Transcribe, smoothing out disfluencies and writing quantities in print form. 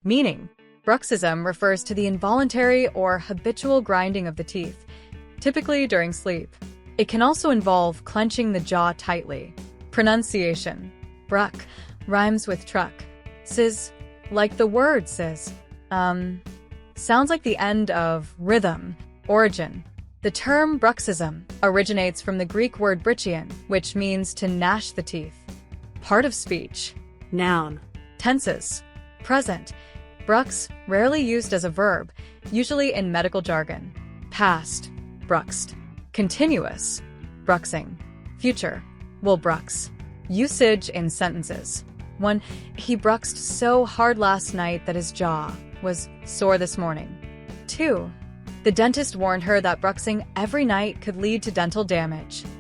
Meaning, bruxism refers to the involuntary or habitual grinding of the teeth, typically during sleep. It can also involve clenching the jaw tightly. Pronunciation. Bruck rhymes with truck. Sis, like the word sis. Sounds like the end of rhythm. Origin. The term bruxism originates from the Greek word brychion, which means to gnash the teeth. Part of speech. Noun. Tenses. Present. Brux, rarely used as a verb, usually in medical jargon. Past. Bruxed. Continuous. Bruxing. Future. Will brux. Usage in sentences. 1. He bruxed so hard last night that his jaw was sore this morning. 2. The dentist warned her that bruxing every night could lead to dental damage.